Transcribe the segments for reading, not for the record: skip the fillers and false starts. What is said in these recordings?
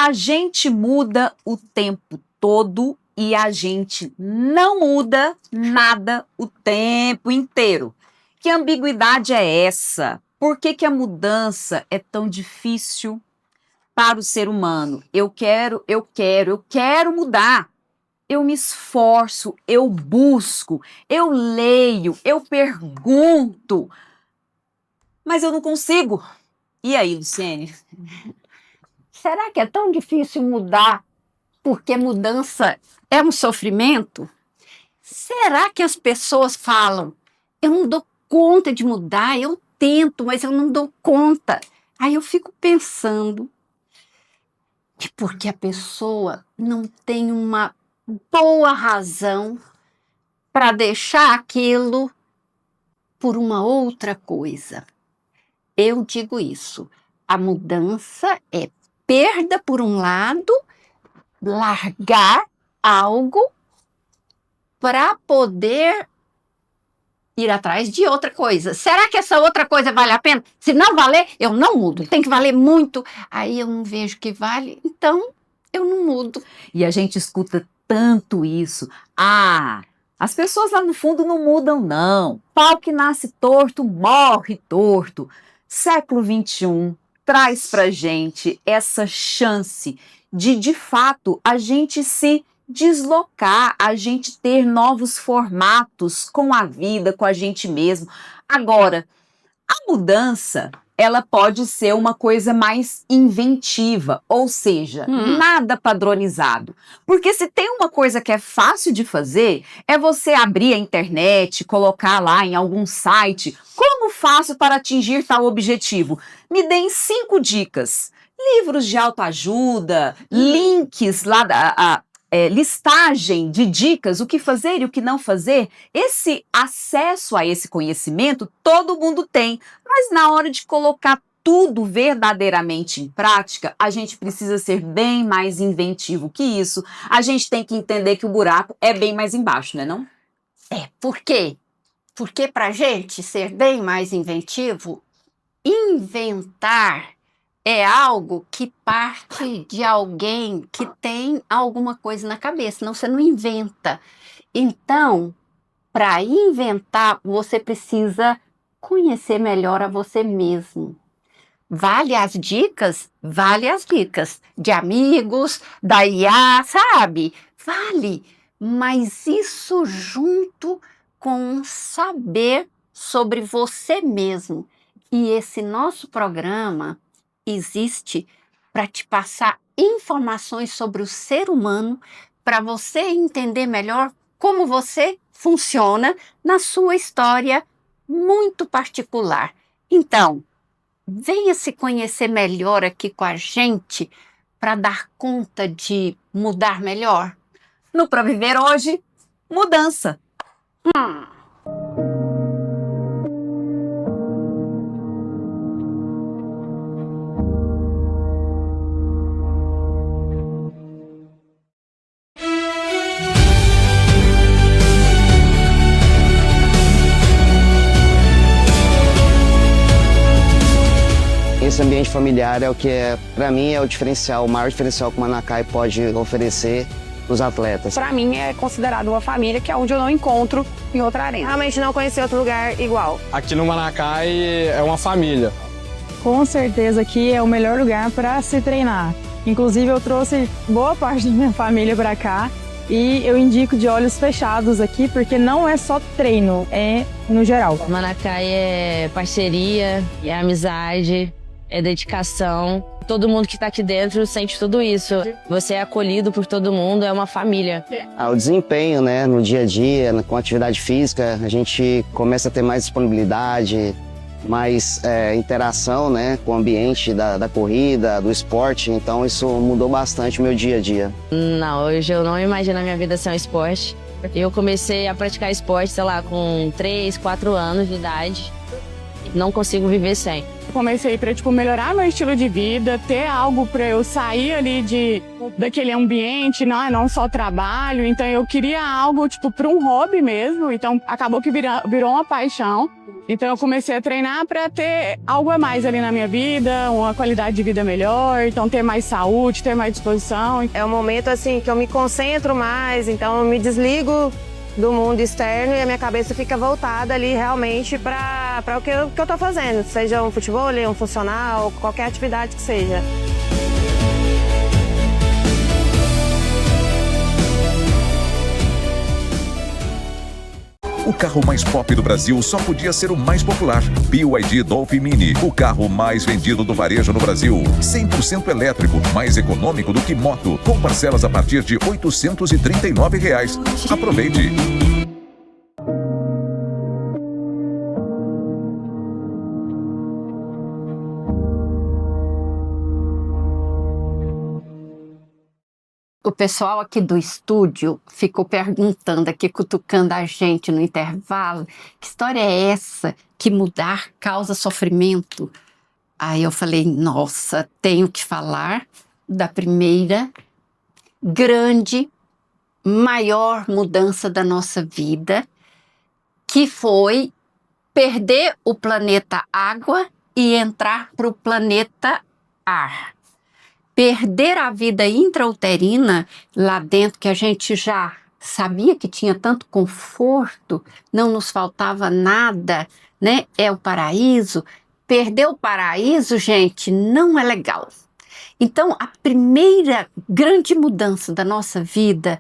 A gente muda o tempo todo e a gente não muda nada o tempo inteiro. Que ambiguidade é essa? Por que a mudança é tão difícil para o ser humano? Eu quero mudar. Eu me esforço, eu busco, eu leio, eu pergunto, mas eu não consigo. E aí, Luciene? Será que é tão difícil mudar porque mudança é um sofrimento? Será que as pessoas falam, eu não dou conta de mudar, eu tento, mas eu não dou conta? Aí eu fico pensando que porque a pessoa não tem uma boa razão para deixar aquilo por uma outra coisa. Eu digo isso, a mudança é perda por um lado, largar algo para poder ir atrás de outra coisa. Será que essa outra coisa vale a pena? Se não valer, eu não mudo. Tem que valer muito. Aí eu não vejo que vale, então eu não mudo. E a gente escuta tanto isso. Ah, as pessoas lá no fundo não mudam, não. Pau que nasce torto, morre torto. Século XXI traz pra gente essa chance de fato, a gente se deslocar, a gente ter novos formatos com a vida, com a gente mesmo. Agora, a mudança, ela pode ser uma coisa mais inventiva, ou seja, nada padronizado. Porque se tem uma coisa que é fácil de fazer, é você abrir a internet, colocar lá em algum site, como faço para atingir tal objetivo? Me deem 5 dicas. Livros de autoajuda, links lá listagem de dicas, o que fazer e o que não fazer. Esse acesso a esse conhecimento todo mundo tem, mas na hora de colocar tudo verdadeiramente em prática, a gente precisa ser bem mais inventivo que isso. A gente tem que entender que o buraco é bem mais embaixo, não é? Por quê? Porque para a gente ser bem mais inventivo, inventar é algo que parte de alguém que tem alguma coisa na cabeça, senão você não inventa. Então, para inventar, você precisa conhecer melhor a você mesmo. Vale as dicas? Vale as dicas de amigos, da IA, sabe? Vale, mas isso junto com um saber sobre você mesmo. E esse nosso programa existe para te passar informações sobre o ser humano, para você entender melhor como você funciona na sua história muito particular. Então, venha se conhecer melhor aqui com a gente para dar conta de mudar melhor. No Pra Viver Hoje, mudança. Esse ambiente familiar é o que para mim, é o diferencial, o maior diferencial que o Manacai pode oferecer os atletas. Para mim é considerado uma família, que é onde eu não encontro em outra arena. Realmente não conheci outro lugar igual. Aqui no Manacai é uma família. Com certeza aqui é o melhor lugar para se treinar. Inclusive eu trouxe boa parte da minha família para cá e eu indico de olhos fechados aqui, porque não é só treino, é no geral. Manacai é parceria, é amizade, é dedicação. Todo mundo que está aqui dentro sente tudo isso. Você é acolhido por todo mundo, é uma família. O desempenho, né, no dia a dia, com a atividade física, a gente começa a ter mais disponibilidade, mais interação, né, com o ambiente da corrida, do esporte. Então isso mudou bastante o meu dia a dia. Não, hoje eu não imagino a minha vida sem um esporte. Eu comecei a praticar esporte, sei lá, com 3, 4 anos de idade. Não consigo viver sem. comecei para melhorar meu estilo de vida, ter algo para eu sair ali daquele ambiente, não só trabalho. Então eu queria algo para um hobby mesmo. Então acabou que virou uma paixão. Então eu comecei a treinar para ter algo a mais ali na minha vida, uma qualidade de vida melhor, então ter mais saúde, ter mais disposição. É um momento assim que eu me concentro mais, então eu me desligo do mundo externo e a minha cabeça fica voltada ali realmente para o que eu tô fazendo, seja um futebol, um funcional, qualquer atividade que seja. O carro mais pop do Brasil só podia ser o mais popular. BYD Dolphin Mini, o carro mais vendido do varejo no Brasil. 100% elétrico, mais econômico do que moto, com parcelas a partir de R$ 839. Aproveite! O pessoal aqui do estúdio ficou perguntando aqui, cutucando a gente no intervalo, que história é essa que mudar causa sofrimento? Aí eu falei, nossa, tenho que falar da primeira grande, maior mudança da nossa vida, que foi perder o planeta água e entrar para o planeta ar. Perder a vida intrauterina lá dentro, que a gente já sabia que tinha tanto conforto, não nos faltava nada, né? É o paraíso. Perder o paraíso, gente, não é legal. Então, a primeira grande mudança da nossa vida,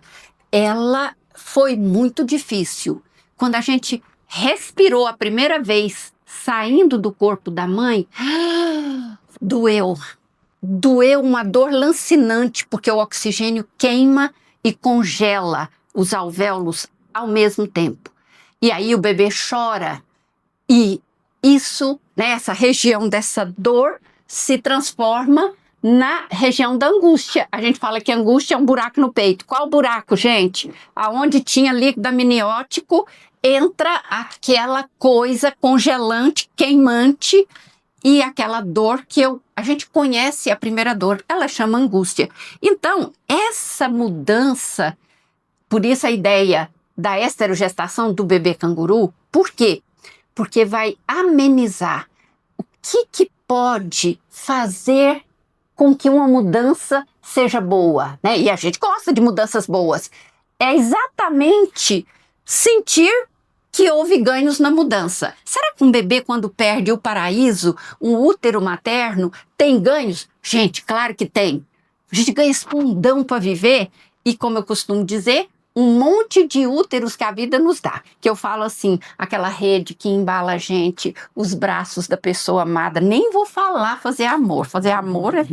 ela foi muito difícil. Quando a gente respirou a primeira vez, saindo do corpo da mãe, doeu. Doeu uma dor lancinante, porque o oxigênio queima e congela os alvéolos ao mesmo tempo. E aí o bebê chora e isso, né, essa região dessa dor se transforma na região da angústia. A gente fala que angústia é um buraco no peito. Qual buraco, gente? Aonde tinha líquido amniótico, entra aquela coisa congelante, queimante, e aquela dor que a gente conhece, a primeira dor, ela chama angústia. Então, essa mudança, por isso a ideia da esterogestação do bebê canguru, por quê? Porque vai amenizar. O que pode fazer com que uma mudança seja boa, né? E a gente gosta de mudanças boas. É exatamente sentir que houve ganhos na mudança. Será que um bebê, quando perde o paraíso, um útero materno, tem ganhos? Gente, claro que tem. A gente ganha espundão para viver e, como eu costumo dizer, um monte de úteros que a vida nos dá. Que eu falo assim, aquela rede que embala a gente, os braços da pessoa amada. Nem vou falar fazer amor. Fazer amor é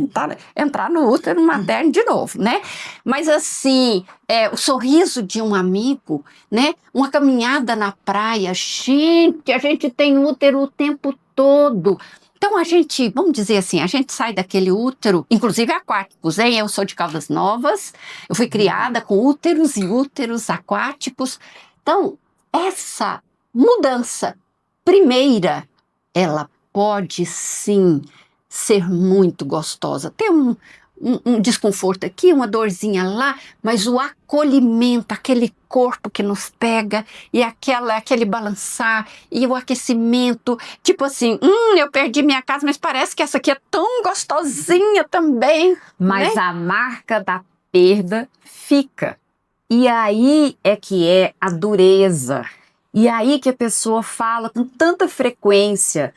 entrar no útero materno de novo, né? Mas assim, o sorriso de um amigo, né? Uma caminhada na praia. Gente, a gente tem útero o tempo todo. Então a gente, vamos dizer assim, a gente sai daquele útero, inclusive aquáticos, hein? Eu sou de Caldas Novas, eu fui criada com úteros e úteros aquáticos. Então, essa mudança primeira, ela pode sim ser muito gostosa. Tem um desconforto aqui, uma dorzinha lá, mas o acolhimento, aquele corpo que nos pega e aquele balançar e o aquecimento, tipo assim, eu perdi minha casa, mas parece que essa aqui é tão gostosinha também. Mas né? a marca da perda fica. E aí é que é a dureza. E aí que a pessoa fala com tanta frequência,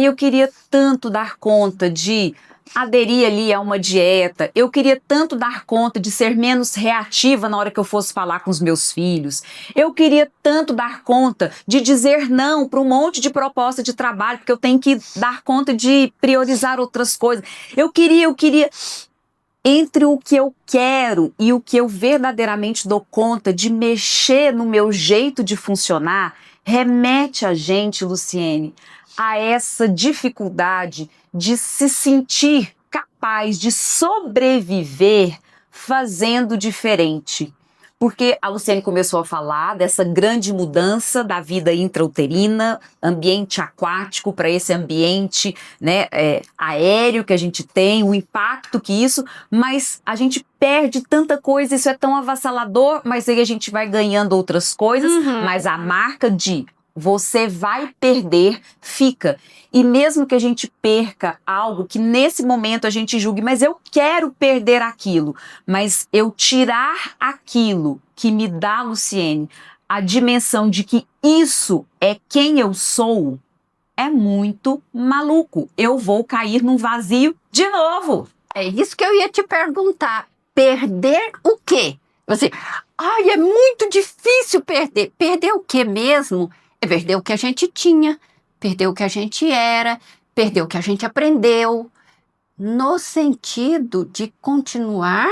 eu queria tanto dar conta de aderir ali a uma dieta, eu queria tanto dar conta de ser menos reativa na hora que eu fosse falar com os meus filhos, eu queria tanto dar conta de dizer não para um monte de proposta de trabalho, porque eu tenho que dar conta de priorizar outras coisas, eu queria... Entre o que eu quero e o que eu verdadeiramente dou conta de mexer no meu jeito de funcionar, remete a gente, Luciene, a essa dificuldade de se sentir capaz de sobreviver fazendo diferente. porque a Luciene começou a falar dessa grande mudança da vida intrauterina, ambiente aquático para esse ambiente, né, aéreo que a gente tem, o impacto que isso, mas a gente perde tanta coisa, isso é tão avassalador, mas aí a gente vai ganhando outras coisas, mas a marca de você vai perder, fica. E mesmo que a gente perca algo que nesse momento a gente julgue, mas eu quero perder aquilo, mas eu tirar aquilo que me dá, Luciene, a dimensão de que isso é quem eu sou, é muito maluco. Eu vou cair num vazio de novo. É isso que eu ia te perguntar. Perder o quê? Você, é muito difícil perder. Perder o quê mesmo? É perder o que a gente tinha, perder o que a gente era, perder o que a gente aprendeu, no sentido de continuar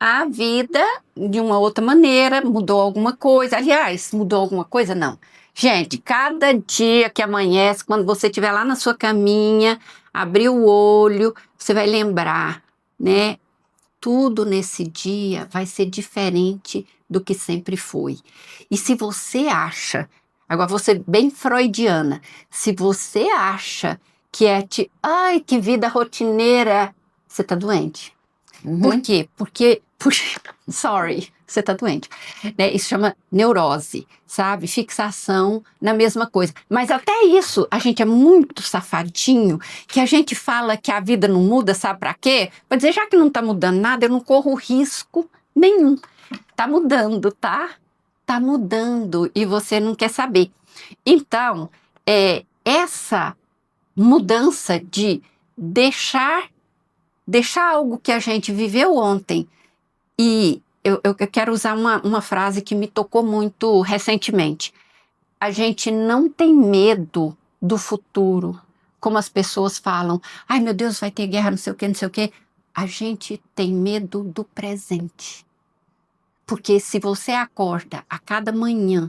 a vida de uma outra maneira. Mudou alguma coisa? Aliás, mudou alguma coisa? Não. Gente, cada dia que amanhece, quando você estiver lá na sua caminha, abrir o olho, você vai lembrar, né? Tudo nesse dia vai ser diferente do que sempre foi. E se você acha, agora vou ser bem freudiana, se você acha que que vida rotineira, você tá doente. Por quê? Porque você tá doente. Né? Isso chama neurose, sabe? Fixação na mesma coisa. Mas até isso, a gente é muito safadinho, que a gente fala que a vida não muda, sabe pra quê? Pra dizer, já que não tá mudando nada, eu não corro risco nenhum. Tá mudando, tá? Tá mudando e você não quer saber. Então, essa mudança de deixar algo que a gente viveu ontem. E eu quero usar uma frase que me tocou muito recentemente. A gente não tem medo do futuro, como as pessoas falam. Ai, meu Deus, vai ter guerra, não sei o quê, não sei o quê. A gente tem medo do presente. Porque se você acorda a cada manhã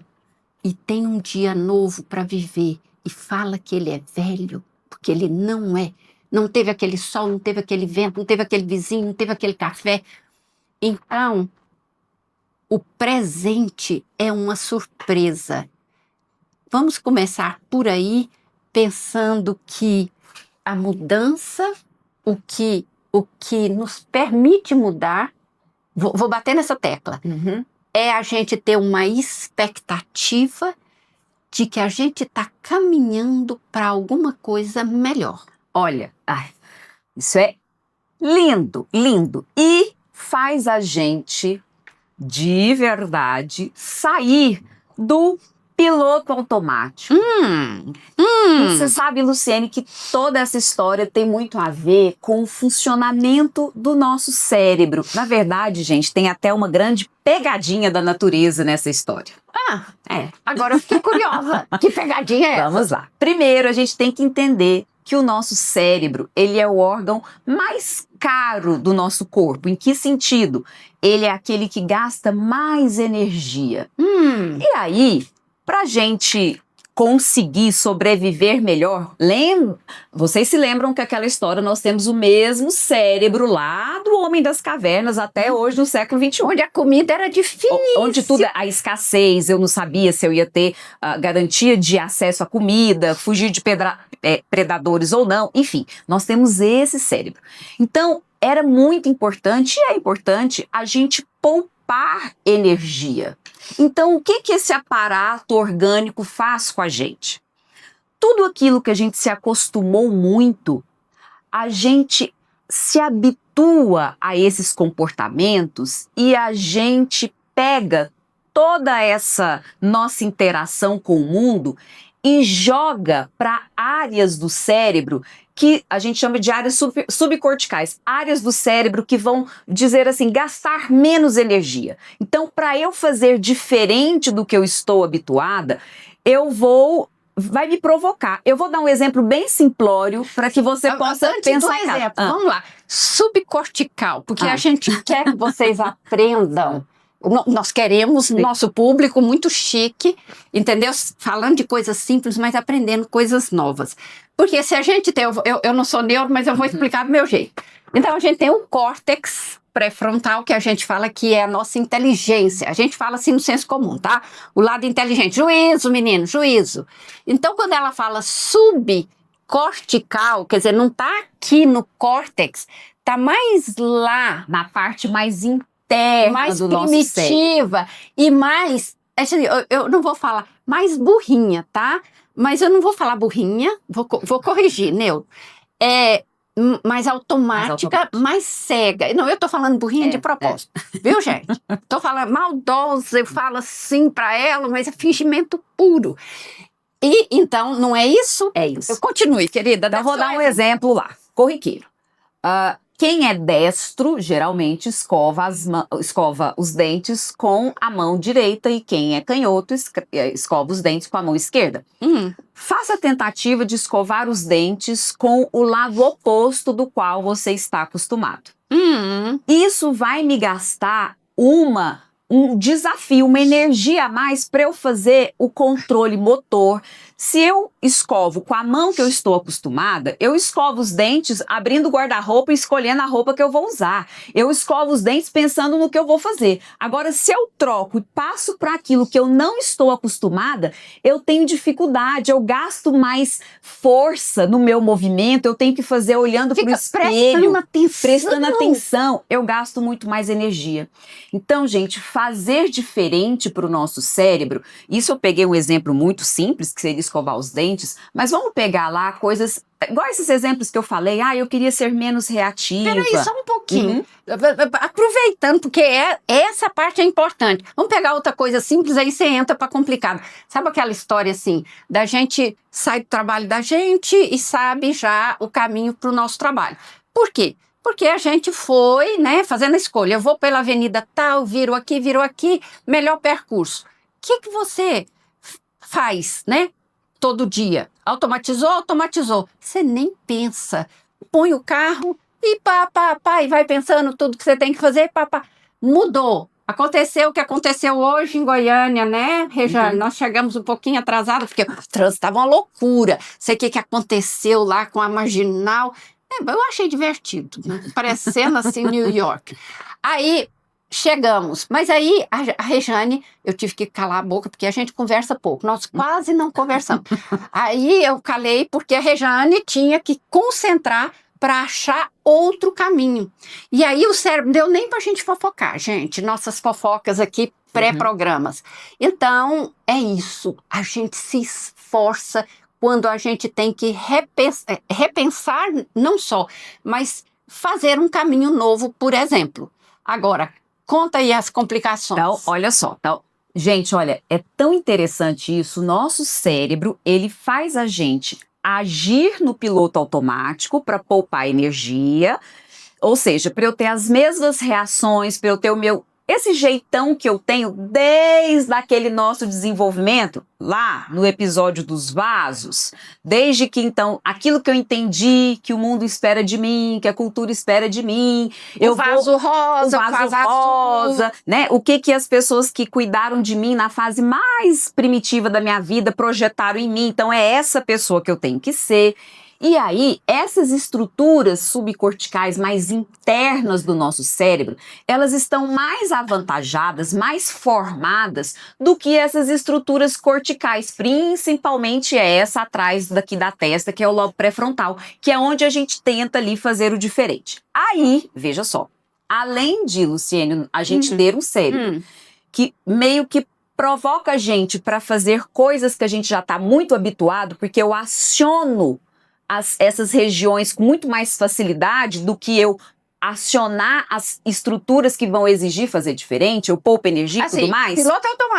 e tem um dia novo para viver e fala que ele é velho, porque ele não é, não teve aquele sol, não teve aquele vento, não teve aquele vizinho, não teve aquele café. Então, o presente é uma surpresa. Vamos começar por aí, pensando que a mudança, o que nos permite mudar, vou bater nessa tecla, é a gente ter uma expectativa de que a gente está caminhando para alguma coisa melhor. Olha, isso é lindo, lindo. E faz a gente, de verdade, sair do piloto automático. Você sabe, Luciene, que toda essa história tem muito a ver com o funcionamento do nosso cérebro. Na verdade, gente, tem até uma grande pegadinha da natureza nessa história. Agora eu fiquei curiosa. Que pegadinha é essa? Vamos lá. Primeiro, a gente tem que entender que o nosso cérebro, ele é o órgão mais caro do nosso corpo. Em que sentido? Ele é aquele que gasta mais energia. E aí, pra gente conseguir sobreviver melhor, vocês se lembram que aquela história, nós temos o mesmo cérebro lá do Homem das Cavernas até hoje, no século XXI. Onde a comida era difícil. Onde tudo, a escassez, eu não sabia se eu ia ter garantia de acesso à comida, fugir de predadores ou não, enfim, nós temos esse cérebro. Então, era muito importante, e é importante, a gente poupar energia. Então, o que esse aparato orgânico faz com a gente? Tudo aquilo que a gente se acostumou muito, a gente se habitua a esses comportamentos e a gente pega toda essa nossa interação com o mundo e joga para áreas do cérebro que a gente chama de áreas subcorticais, áreas do cérebro que vão dizer assim, gastar menos energia. Então, para eu fazer diferente do que eu estou habituada, vai me provocar. Eu vou dar um exemplo bem simplório para que você possa pensar. Exemplo, vamos lá, subcortical, porque a gente quer que vocês aprendam. Nós queremos nosso público muito chique, entendeu? Falando de coisas simples, mas aprendendo coisas novas. Porque se a gente tem, eu não sou neuro, mas eu vou explicar do meu jeito. Então a gente tem o córtex pré-frontal, que a gente fala que é a nossa inteligência. A gente fala assim no senso comum, tá? O lado inteligente. Juízo, menino, juízo. Então, quando ela fala subcortical, quer dizer, não tá aqui no córtex, tá mais lá, Na parte mais interna mais do nosso cérebro. primitiva e mais, assim, eu não vou falar mais burrinha, tá? Mas eu não vou falar burrinha, vou corrigir, Neu. Mais automática, mais cega. Não, eu tô falando burrinha de propósito, viu, gente? Tô falando maldosa, eu falo assim pra ela, mas é fingimento puro. E, então, não é isso? É isso. Eu continue, querida. Então, vou dar um exemplo lá, corriqueiro. Quem é destro, geralmente escova os dentes com a mão direita e quem é canhoto escova os dentes com a mão esquerda. Faça a tentativa de escovar os dentes com o lado oposto do qual você está acostumado. Isso vai me gastar um desafio, uma energia a mais para eu fazer o controle motor. Se eu escovo com a mão que eu estou acostumada, eu escovo os dentes abrindo o guarda-roupa e escolhendo a roupa que eu vou usar. Eu escovo os dentes pensando no que eu vou fazer. Agora, se eu troco e passo para aquilo que eu não estou acostumada, eu tenho dificuldade, eu gasto mais força no meu movimento, eu tenho que fazer olhando para o espelho, prestando atenção, eu gasto muito mais energia. Então, gente, fazer diferente para o nosso cérebro, isso eu peguei um exemplo muito simples, que seria escovar os dentes, mas vamos pegar lá coisas, igual esses exemplos que eu falei, eu queria ser menos reativa. Peraí, só um pouquinho. Aproveitando, porque essa parte é importante. Vamos pegar outra coisa simples, aí você entra para complicado. Sabe aquela história assim, da gente sai do trabalho da gente e sabe já o caminho para o nosso trabalho. Por quê? Porque a gente foi, né, fazendo a escolha. Eu vou pela avenida tal, viro aqui, melhor percurso. O que você faz, né, todo dia? Automatizou. Você nem pensa. Põe o carro e e vai pensando tudo que você tem que fazer, Mudou. Aconteceu o que aconteceu hoje em Goiânia, né, Rejane? Nós chegamos um pouquinho atrasados, porque o trânsito estava uma loucura. Sei o que aconteceu lá com a Marginal. Eu achei divertido, né? Parecendo assim New York. Aí chegamos, mas aí a Rejane, eu tive que calar a boca porque a gente conversa pouco, nós quase não conversamos. Aí eu calei porque a Rejane tinha que concentrar para achar outro caminho. E aí o cérebro não deu nem para a gente fofocar, gente, nossas fofocas aqui, pré-programas. Então, é isso, a gente se esforça quando a gente tem que repensar não só, mas fazer um caminho novo, por exemplo. Agora, conta aí as complicações. Então, olha só. Gente, olha, é tão interessante isso. O nosso cérebro, ele faz a gente agir no piloto automático para poupar energia. Ou seja, para eu ter as mesmas reações, para eu ter esse jeitão que eu tenho desde aquele nosso desenvolvimento, lá no episódio dos vasos, desde que então, aquilo que eu entendi, que o mundo espera de mim, que a cultura espera de mim, o vaso rosa, né? O que as pessoas que cuidaram de mim na fase mais primitiva da minha vida projetaram em mim, então é essa pessoa que eu tenho que ser. E aí, essas estruturas subcorticais mais internas do nosso cérebro, elas estão mais avantajadas, mais formadas do que essas estruturas corticais, principalmente essa atrás daqui da testa, que é o lobo pré-frontal, que é onde a gente tenta ali fazer o diferente. Aí, veja só, além de, Luciene, a gente ter um cérebro que meio que provoca a gente para fazer coisas que a gente já está muito habituado, porque eu aciono essas regiões com muito mais facilidade do que eu acionar as estruturas que vão exigir fazer diferente, eu poupo energia e tudo mais.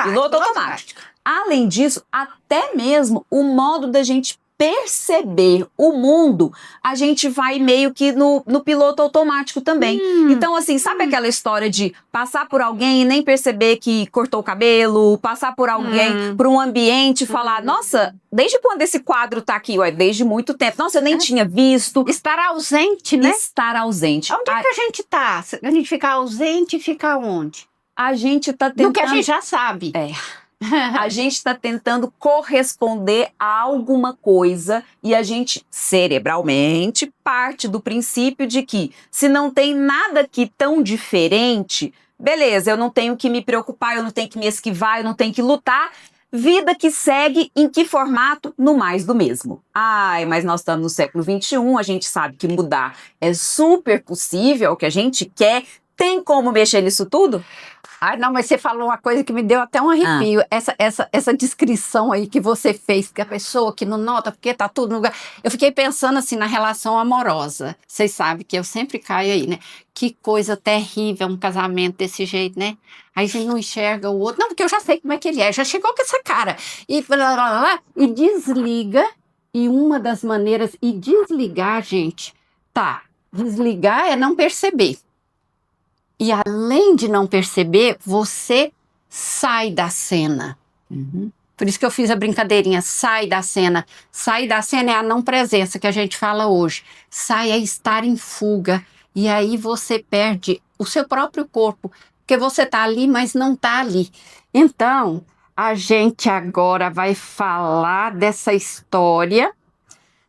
Piloto automático. Além disso, até mesmo o modo da gente perceber o mundo, a gente vai meio que no piloto automático também. Então, assim, sabe aquela história de passar por alguém e nem perceber que cortou o cabelo, passar por alguém, por um ambiente e falar, nossa, desde quando esse quadro tá aqui? Ué, desde muito tempo. Nossa, eu nem tinha visto. Estar ausente, né? Estar ausente. Onde é que a gente tá? A gente fica ausente e fica onde? A gente tá tentando... Do que a gente já sabe. A gente está tentando corresponder a alguma coisa e a gente, cerebralmente, parte do princípio de que se não tem nada aqui tão diferente, beleza, eu não tenho que me preocupar, eu não tenho que me esquivar, eu não tenho que lutar. Vida que segue em que formato? No mais do mesmo. Ai, mas nós estamos no século XXI, a gente sabe que mudar é super possível, o que a gente quer. Tem como mexer nisso tudo? Ai, não, mas você falou uma coisa que me deu até um arrepio. Essa descrição aí que você fez, que a pessoa que não nota porque tá tudo no lugar. Eu fiquei pensando assim na relação amorosa. Vocês sabem que eu sempre caio aí, né? Que coisa terrível um casamento desse jeito, né? Aí a gente não enxerga o outro. Não, porque eu já sei como é que ele é. Já chegou com essa cara. E desliga. E uma das maneiras... E desligar, gente... Tá, desligar é não perceber. E além de não perceber, você sai da cena. Por isso que eu fiz a brincadeirinha, sai da cena. Sai da cena é a não presença que a gente fala hoje. Sai é estar em fuga. E aí você perde o seu próprio corpo. Porque você tá ali, mas não tá ali. Então, a gente agora vai falar dessa história.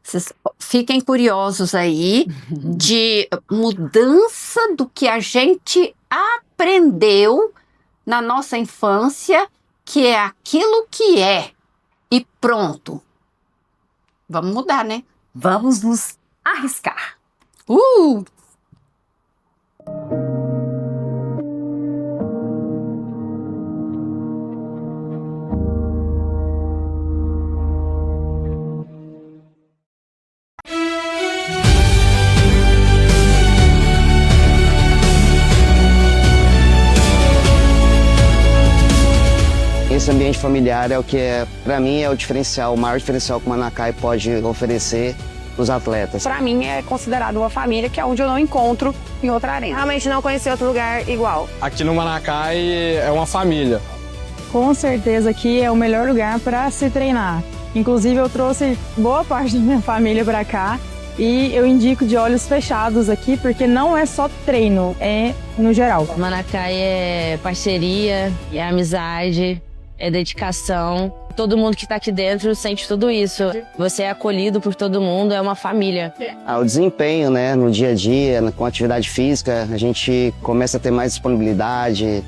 Vocês fiquem curiosos aí de mudança do que a gente aprendeu na nossa infância, que é aquilo que é. E pronto. Vamos mudar, né? Vamos nos arriscar. Esse ambiente familiar é o que para mim, é o diferencial, o maior diferencial que o Manacai pode oferecer para os atletas. Para mim é considerado uma família, que é onde eu não encontro em outra arena. Realmente não conheci outro lugar igual. Aqui no Manacai é uma família. Com certeza aqui é o melhor lugar para se treinar. Inclusive eu trouxe boa parte da minha família para cá e eu indico de olhos fechados aqui, porque não é só treino, é no geral. Manacai é parceria, é amizade, é dedicação. Todo mundo que tá aqui dentro sente tudo isso. Você é acolhido por todo mundo, é uma família. O desempenho, né, no dia a dia, com a atividade física, a gente começa a ter mais disponibilidade,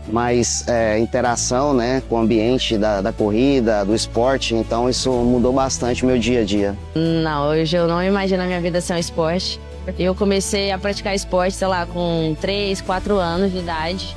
mais interação, né, com o ambiente da corrida, do esporte. Então isso mudou bastante o meu dia a dia. Não, hoje eu não imagino a minha vida sem um esporte. Eu comecei a praticar esporte, sei lá, com 3, 4 anos de idade.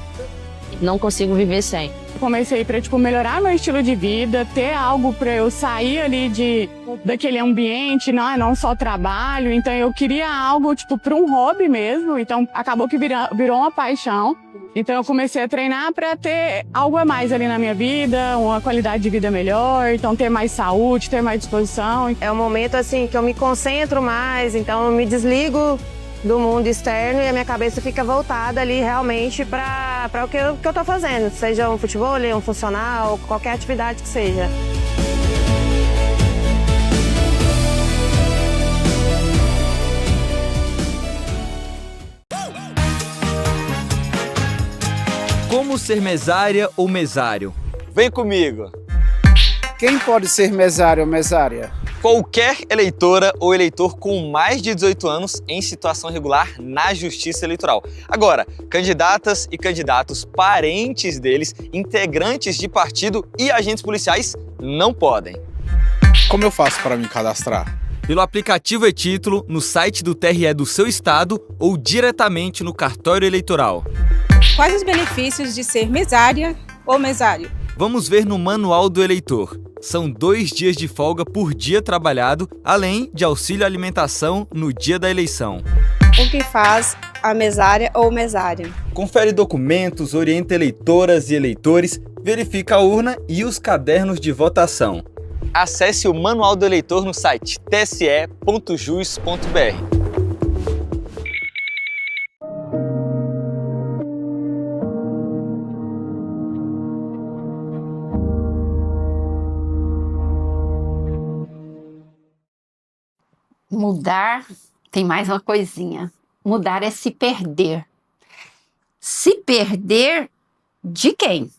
Não consigo viver sem. Comecei para melhorar meu estilo de vida, ter algo para eu sair ali daquele ambiente, não só trabalho. Então eu queria algo para um hobby mesmo. Então acabou que virou uma paixão. Então eu comecei a treinar para ter algo a mais ali na minha vida, uma qualidade de vida melhor, então ter mais saúde, ter mais disposição. É um momento assim que eu me concentro mais, então eu me desligo do mundo externo e a minha cabeça fica voltada ali realmente para o que eu tô fazendo, seja um futebol, um funcional, qualquer atividade que seja. Como ser mesária ou mesário? Vem comigo! Quem pode ser mesário ou mesária? Qualquer eleitora ou eleitor com mais de 18 anos em situação regular na Justiça Eleitoral. Agora, candidatas e candidatos, parentes deles, integrantes de partido e agentes policiais não podem. Como eu faço para me cadastrar? Pelo aplicativo e-Título, no site do TRE do seu estado ou diretamente no cartório eleitoral. Quais os benefícios de ser mesária ou mesário? Vamos ver no Manual do Eleitor. São 2 dias de folga por dia trabalhado, além de auxílio alimentação no dia da eleição. O que faz a mesária ou mesário? Confere documentos, orienta eleitoras e eleitores, verifica a urna e os cadernos de votação. Acesse o Manual do Eleitor no site tse.jus.br. Mudar, tem mais uma coisinha. Mudar é se perder. Se perder de quem?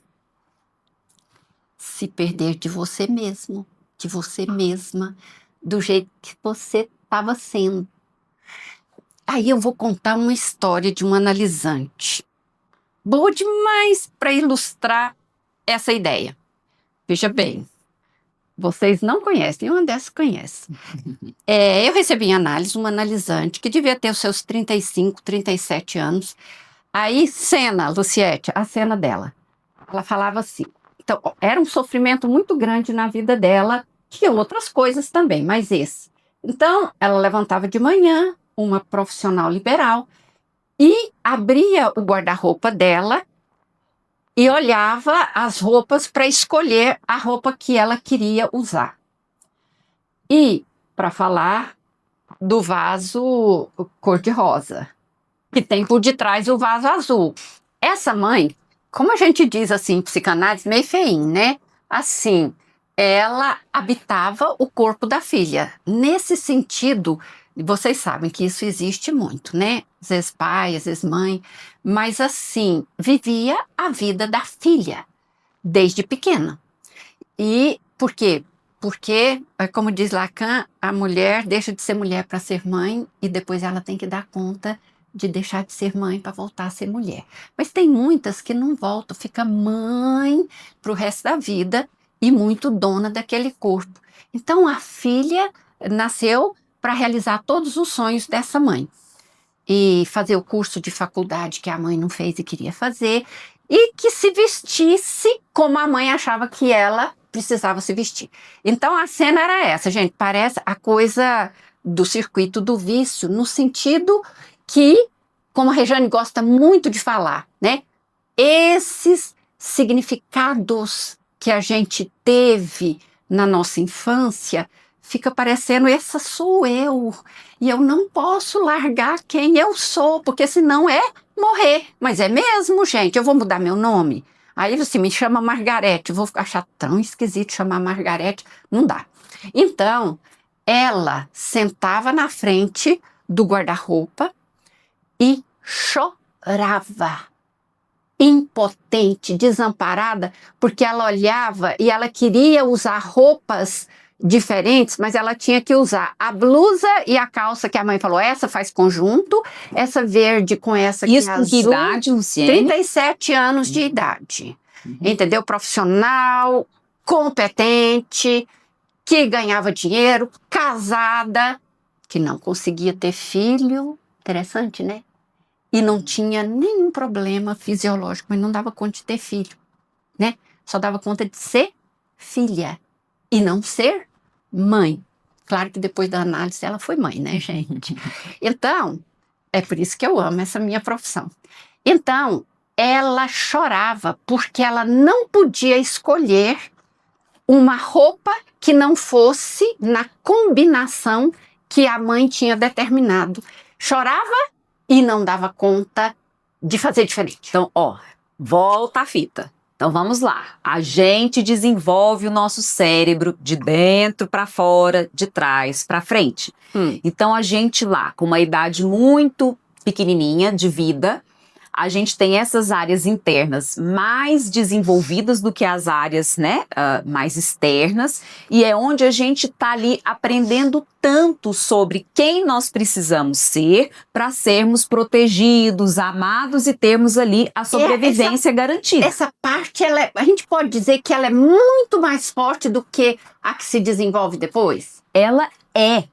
se perder de você mesmo, de você mesma, do jeito que você estava sendo. Aí eu vou contar uma história de um analisante. Boa demais para ilustrar essa ideia. Veja bem, vocês não conhecem, uma dessas conhece. Eu recebi em análise uma analisante que devia ter os seus 35, 37 anos. Aí, cena, Luciete, a cena dela. Ela falava assim, então, era um sofrimento muito grande na vida dela, tinha outras coisas também, mas esse. Então, ela levantava de manhã, uma profissional liberal, e abria o guarda-roupa dela e olhava as roupas para escolher a roupa que ela queria usar. E para falar do vaso cor-de-rosa, que tem por detrás o vaso azul. Essa mãe, como a gente diz assim, psicanálise, meio feinho, né? Assim, ela habitava o corpo da filha. Nesse sentido, vocês sabem que isso existe muito, né? Às vezes pai, às vezes mãe, mas assim, vivia a vida da filha, desde pequena. E por quê? Porque, como diz Lacan, a mulher deixa de ser mulher para ser mãe e depois ela tem que dar conta de deixar de ser mãe para voltar a ser mulher. Mas tem muitas que não voltam, fica mãe para o resto da vida e muito dona daquele corpo. Então a filha nasceu para realizar todos os sonhos dessa mãe. E fazer o curso de faculdade que a mãe não fez e queria fazer, e que se vestisse como a mãe achava que ela precisava se vestir. Então a cena era essa, gente, parece a coisa do circuito do vício, no sentido que, como a Rejane gosta muito de falar, né? Esses significados que a gente teve na nossa infância, fica parecendo, essa sou eu, e eu não posso largar quem eu sou, porque senão é morrer. Mas é mesmo, gente, eu vou mudar meu nome. Aí você me chama Margarete, eu vou achar tão esquisito chamar Margarete, não dá. Então, ela sentava na frente do guarda-roupa e chorava, impotente, desamparada, porque ela olhava e ela queria usar roupas diferentes, mas ela tinha que usar a blusa e a calça que a mãe falou, essa faz conjunto, essa verde com essa que é azul. Isso com que idade, Luciene? 37 anos de idade, entendeu? Profissional, competente, que ganhava dinheiro, casada, que não conseguia ter filho, interessante, né? E não tinha nenhum problema fisiológico, mas não dava conta de ter filho, né? Só dava conta de ser filha e não ser mãe. Claro que depois da análise ela foi mãe, né, gente? Então, é por isso que eu amo essa minha profissão. Então, ela chorava porque ela não podia escolher uma roupa que não fosse na combinação que a mãe tinha determinado. Chorava e não dava conta de fazer diferente. Então, volta a fita. Então vamos lá, a gente desenvolve o nosso cérebro de dentro para fora, de trás para frente. Então a gente lá, com uma idade muito pequenininha de vida, a gente tem essas áreas internas mais desenvolvidas do que as áreas, né, mais externas, e é onde a gente está ali aprendendo tanto sobre quem nós precisamos ser para sermos protegidos, amados e termos ali a sobrevivência garantida. Essa parte, a gente pode dizer que ela é muito mais forte do que a que se desenvolve depois? Ela é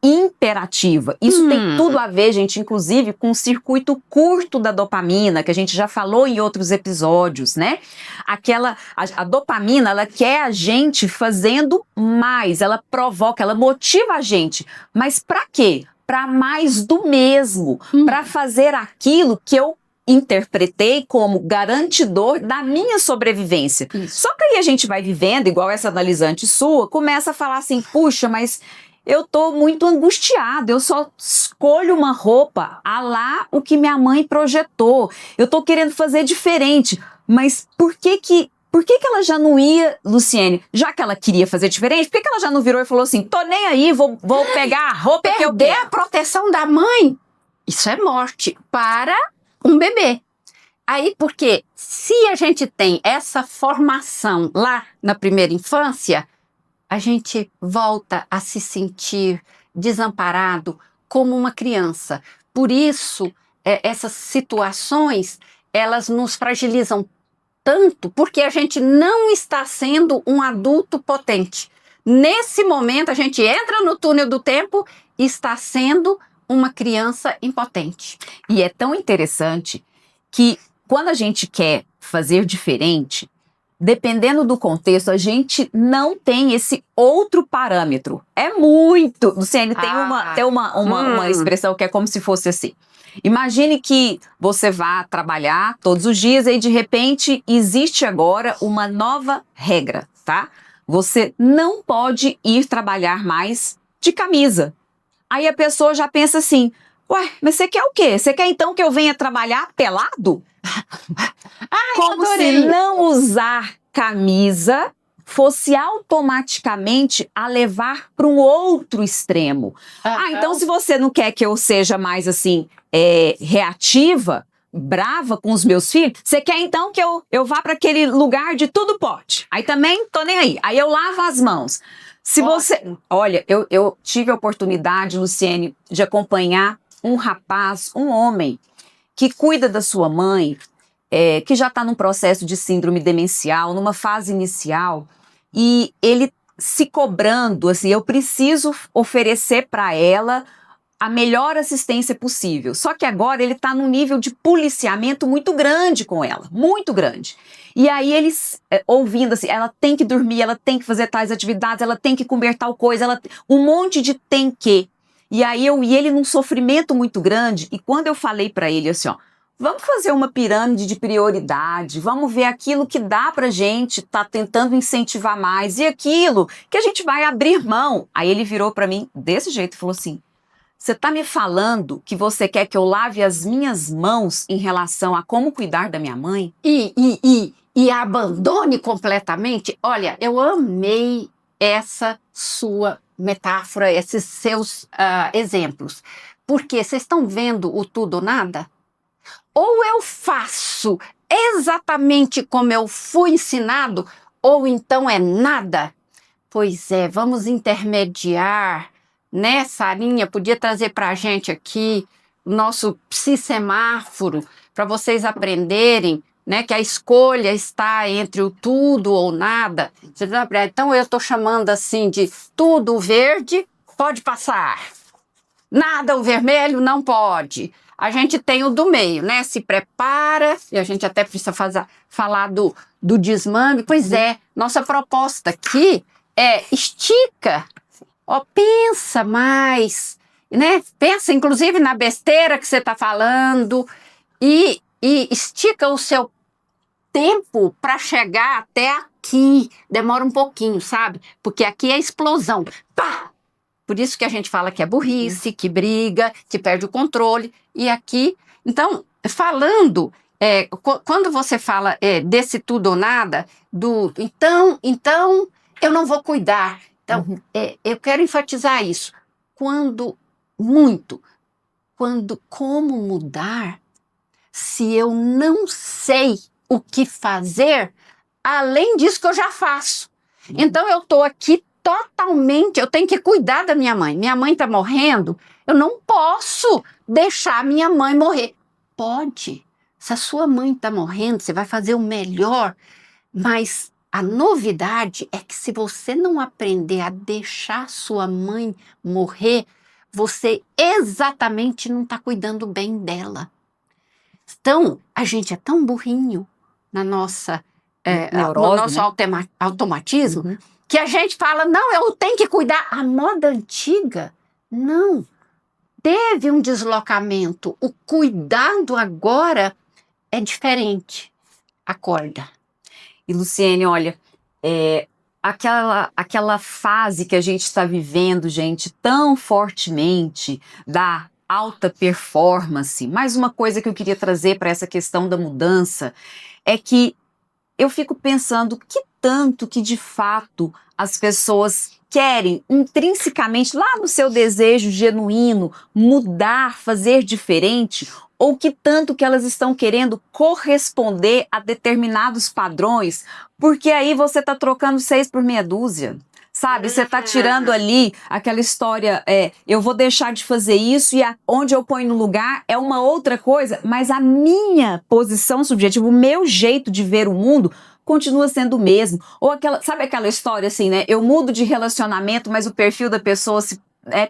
imperativa. Isso tem tudo a ver, gente, inclusive com o circuito curto da dopamina, que a gente já falou em outros episódios, né? A dopamina, ela quer a gente fazendo mais, ela provoca, ela motiva a gente. Mas para quê? Para mais do mesmo, para fazer aquilo que eu interpretei como garantidor da minha sobrevivência. Só que aí a gente vai vivendo, igual essa analisante sua, começa a falar assim, puxa, mas eu tô muito angustiada, eu só escolho uma roupa a lá o que minha mãe projetou, eu tô querendo fazer diferente, mas por que ela já não ia, Luciene, já que ela queria fazer diferente, por que ela já não virou e falou assim, tô nem aí, vou pegar a roupa que eu quero? A proteção da mãe, isso é morte para um bebê. Aí, porque se a gente tem essa formação lá na primeira infância, a gente volta a se sentir desamparado como uma criança. Por isso, essas situações, elas nos fragilizam tanto, porque a gente não está sendo um adulto potente. Nesse momento, a gente entra no túnel do tempo e está sendo uma criança impotente. E é tão interessante que quando a gente quer fazer diferente, dependendo do contexto, a gente não tem esse outro parâmetro. É muito. Luciene, tem uma expressão que é como se fosse assim. Imagine que você vá trabalhar todos os dias e de repente existe agora uma nova regra, tá? Você não pode ir trabalhar mais de camisa. Aí a pessoa já pensa assim, ué, mas você quer o quê? Você quer então que eu venha trabalhar pelado? Como se não usar camisa fosse automaticamente a levar para um outro extremo. Então se você não quer que eu seja mais assim, reativa, brava com os meus filhos, você quer então que eu vá para aquele lugar de tudo pode. Aí também tô nem aí. Aí eu lavo as mãos. Se você... Olha, eu tive a oportunidade, Luciene, de acompanhar um rapaz, um homem, que cuida da sua mãe, que já está num processo de síndrome demencial, numa fase inicial, e ele se cobrando, assim, eu preciso oferecer para ela a melhor assistência possível. Só que agora ele está num nível de policiamento muito grande com ela, muito grande. E aí eles, ouvindo assim, ela tem que dormir, ela tem que fazer tais atividades, ela tem que comer tal coisa, um monte de tem que. E aí e ele num sofrimento muito grande, e quando eu falei para ele assim, ó, vamos fazer uma pirâmide de prioridade, vamos ver aquilo que dá pra gente, tá tentando incentivar mais, e aquilo que a gente vai abrir mão. Aí ele virou para mim desse jeito e falou assim, você tá me falando que você quer que eu lave as minhas mãos em relação a como cuidar da minha mãe? E abandone completamente? Olha, eu amei essa sua metáfora, esses seus exemplos. Porque vocês estão vendo o tudo ou nada? Ou eu faço exatamente como eu fui ensinado, ou então é nada. Pois é, vamos intermediar, né, Sarinha? Podia trazer para a gente aqui o nosso psi-semáforo, para vocês aprenderem, né, que a escolha está entre o tudo ou nada. Então eu estou chamando assim de tudo o verde pode passar, nada o vermelho não pode. A gente tem o do meio, né? Se prepara, e a gente até precisa falar do desmame. Pois é, nossa proposta aqui é estica, pensa mais, né? Pensa inclusive na besteira que você está falando e estica o seu tempo para chegar até aqui. Demora um pouquinho, sabe? Porque aqui é explosão. Pá! Por isso que a gente fala que é burrice, que briga, que perde o controle. E aqui, então, falando, quando você fala desse tudo ou nada, então eu não vou cuidar. Então, eu quero enfatizar isso. Como mudar se eu não sei o que fazer, além disso que eu já faço? Então, eu estou aqui totalmente, eu tenho que cuidar da minha mãe. Minha mãe está morrendo, eu não posso deixar minha mãe morrer. Pode. Se a sua mãe está morrendo, você vai fazer o melhor. Mas a novidade é que se você não aprender a deixar sua mãe morrer, você exatamente não está cuidando bem dela. Então, a gente é tão burrinho no nosso automatismo, que a gente fala, não, eu tenho que cuidar. A moda antiga, não. Teve um deslocamento. O cuidado agora é diferente. Acorda. E Luciene, olha, aquela fase que a gente está vivendo, gente, tão fortemente da alta performance. Mais uma coisa que eu queria trazer para essa questão da mudança é que eu fico pensando que tanto que de fato as pessoas querem intrinsecamente, lá no seu desejo genuíno, mudar, fazer diferente, ou que tanto que elas estão querendo corresponder a determinados padrões, porque aí você está trocando 6 por meia dúzia. Sabe, você está tirando ali aquela história, eu vou deixar de fazer isso e onde eu ponho no lugar é uma outra coisa, mas a minha posição subjetiva, o meu jeito de ver o mundo continua sendo o mesmo. Ou sabe aquela história assim, né? Eu mudo de relacionamento, mas o perfil da pessoa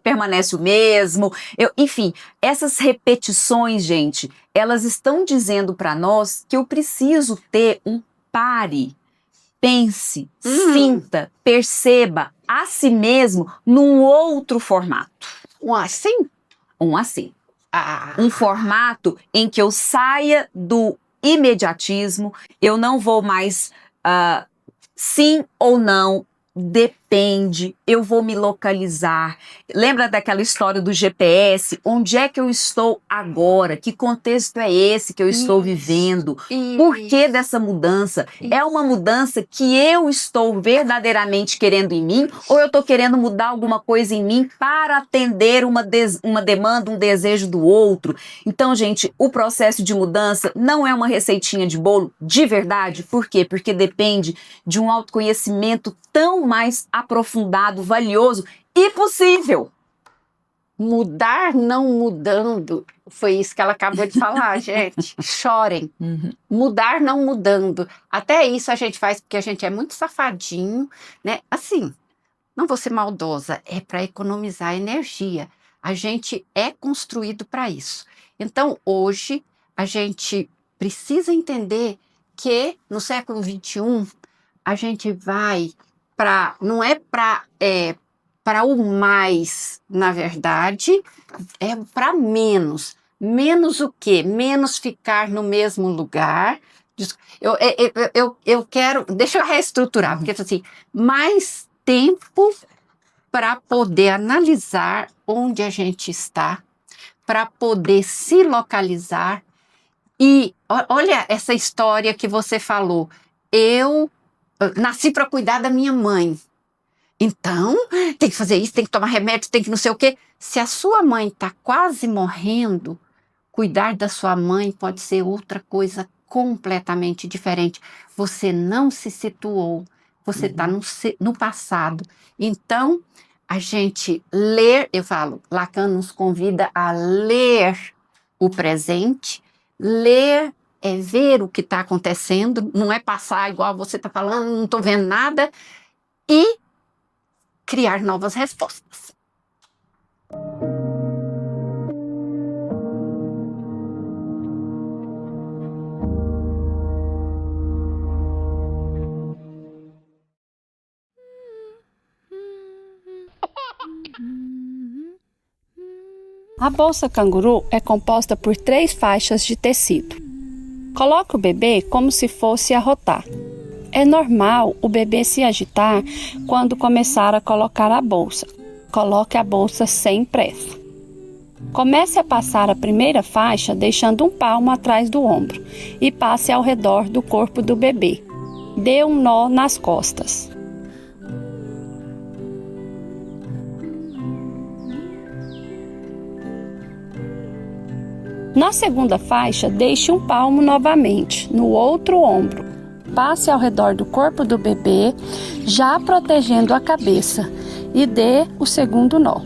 permanece o mesmo. Enfim, essas repetições, gente, elas estão dizendo para nós que eu preciso ter um pare. Pense, sinta, perceba a si mesmo num outro formato. Um assim? Um assim. Um formato em que eu saia do imediatismo, eu não vou mais sim ou não, depende, eu vou me localizar. Lembra daquela história do GPS? Onde é que eu estou agora? Que contexto é esse que eu estou vivendo? Por que dessa mudança? É uma mudança que eu estou verdadeiramente querendo em mim ou eu estou querendo mudar alguma coisa em mim para atender uma demanda, um desejo do outro? Então, gente, o processo de mudança não é uma receitinha de bolo de verdade. Por quê? Porque depende de um autoconhecimento tão mais aprofundado, valioso e possível. Mudar não mudando, foi isso que ela acabou de falar, gente. Chorem. Mudar não mudando. Até isso a gente faz porque a gente é muito safadinho, né? Assim, não vou ser maldosa, é para economizar energia. A gente é construído para isso. Então, hoje, a gente precisa entender que no século XXI, a gente vai não é para o mais, na verdade, é para menos. Menos o quê? Menos ficar no mesmo lugar. Eu quero, deixa eu reestruturar, porque assim, mais tempo para poder analisar onde a gente está, para poder se localizar. E olha essa história que você falou. Eu nasci para cuidar da minha mãe. Então, tem que fazer isso, tem que tomar remédio, tem que não sei o quê. Se a sua mãe está quase morrendo, cuidar da sua mãe pode ser outra coisa completamente diferente. Você não se situou, você está no passado. Então, a gente ler, eu falo, Lacan nos convida a ler o presente, ler é ver o que está acontecendo, não é passar igual você está falando, não estou vendo nada, e criar novas respostas. A bolsa canguru é composta por 3 faixas de tecido. Coloque o bebê como se fosse arrotar. É normal o bebê se agitar quando começar a colocar a bolsa. Coloque a bolsa sem pressa. Comece a passar a primeira faixa deixando um palmo atrás do ombro e passe ao redor do corpo do bebê. Dê um nó nas costas. Na segunda faixa, deixe um palmo novamente no outro ombro. Passe ao redor do corpo do bebê, já protegendo a cabeça, e dê o segundo nó.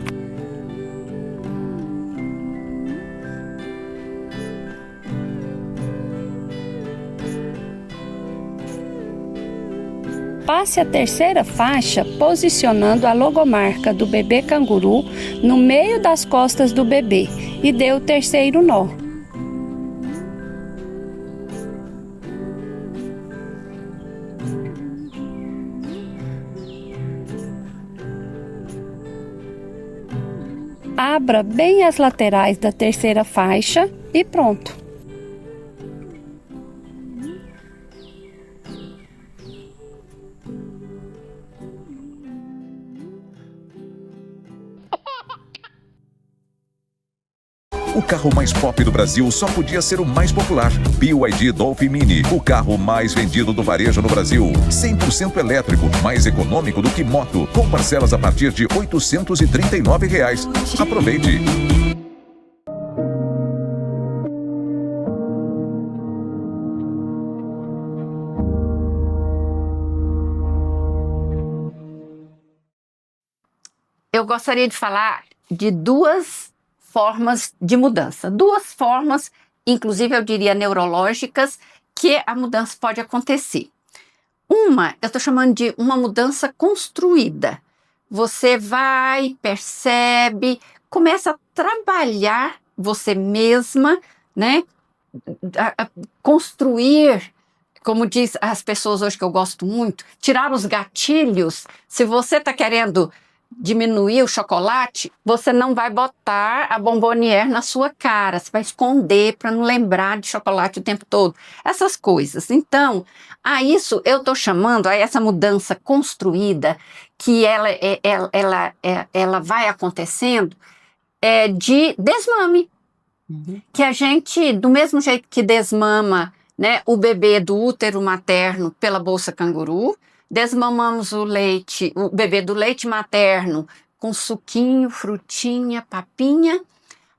Passe a terceira faixa posicionando a logomarca do bebê canguru no meio das costas do bebê e dê o terceiro nó. Abra bem as laterais da terceira faixa e pronto. O carro mais pop do Brasil só podia ser o mais popular. BYD Dolphin Mini, o carro mais vendido do varejo no Brasil. 100% elétrico, mais econômico do que moto, com parcelas a partir de R$ 839. Aproveite! Eu gostaria de falar de duas formas de mudança. Duas formas, inclusive eu diria neurológicas, que a mudança pode acontecer. Uma, eu estou chamando de uma mudança construída. Você vai, percebe, começa a trabalhar você mesma, né? A construir, como diz as pessoas hoje que eu gosto muito, tirar os gatilhos. Se você está querendo diminuir o chocolate, você não vai botar a bombonière na sua cara, você vai esconder para não lembrar de chocolate o tempo todo, essas coisas. Então, a isso eu estou chamando, a essa mudança construída, que ela vai acontecendo, de desmame. Que a gente, do mesmo jeito que desmama, né, o bebê do útero materno pela bolsa canguru, desmamamos o bebê do leite materno com suquinho, frutinha, papinha.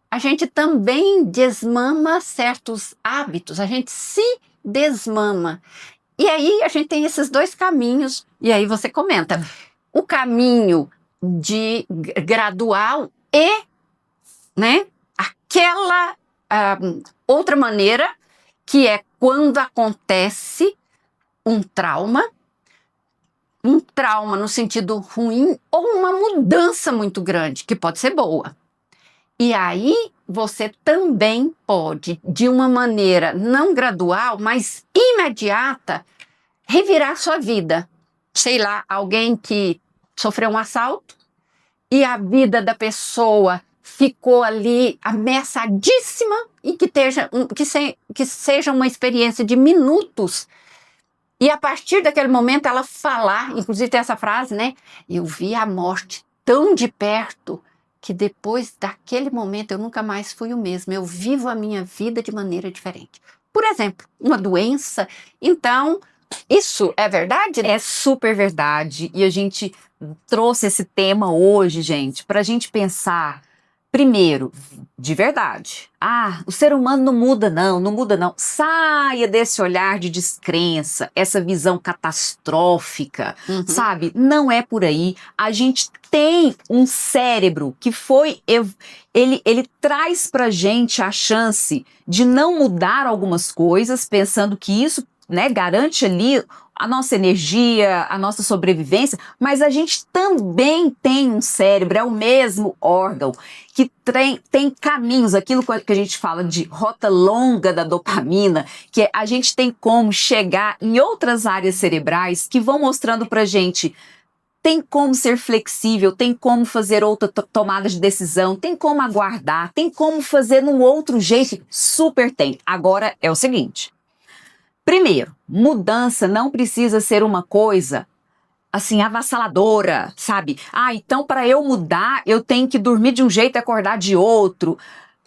A gente também desmama certos hábitos, a gente se desmama. E aí a gente tem esses dois caminhos, e aí você comenta. O caminho de gradual e, né, aquela outra maneira, que é quando acontece um trauma no sentido ruim ou uma mudança muito grande, que pode ser boa. E aí você também pode, de uma maneira não gradual, mas imediata, revirar sua vida. Sei lá, alguém que sofreu um assalto e a vida da pessoa ficou ali ameaçadíssima e que seja uma experiência de minutos. E a partir daquele momento ela falar, inclusive tem essa frase, né? Eu vi a morte tão de perto que depois daquele momento eu nunca mais fui o mesmo. Eu vivo a minha vida de maneira diferente. Por exemplo, uma doença. Então, isso é verdade? É super verdade. E a gente trouxe esse tema hoje, gente, para a gente pensar. Primeiro, de verdade. O ser humano não muda não. Saia desse olhar de descrença, essa visão catastrófica, sabe? Não é por aí. A gente tem um cérebro que ele traz pra gente a chance de não mudar algumas coisas, pensando que isso, né, garante ali a nossa energia, a nossa sobrevivência, mas a gente também tem um cérebro, é o mesmo órgão, que tem caminhos, aquilo que a gente fala de rota longa da dopamina, que a gente tem como chegar em outras áreas cerebrais que vão mostrando pra gente, tem como ser flexível, tem como fazer outra tomada de decisão, tem como aguardar, tem como fazer num outro jeito, super tem. Agora é o seguinte, primeiro, mudança não precisa ser uma coisa assim, avassaladora, sabe? Então para eu mudar, eu tenho que dormir de um jeito e acordar de outro.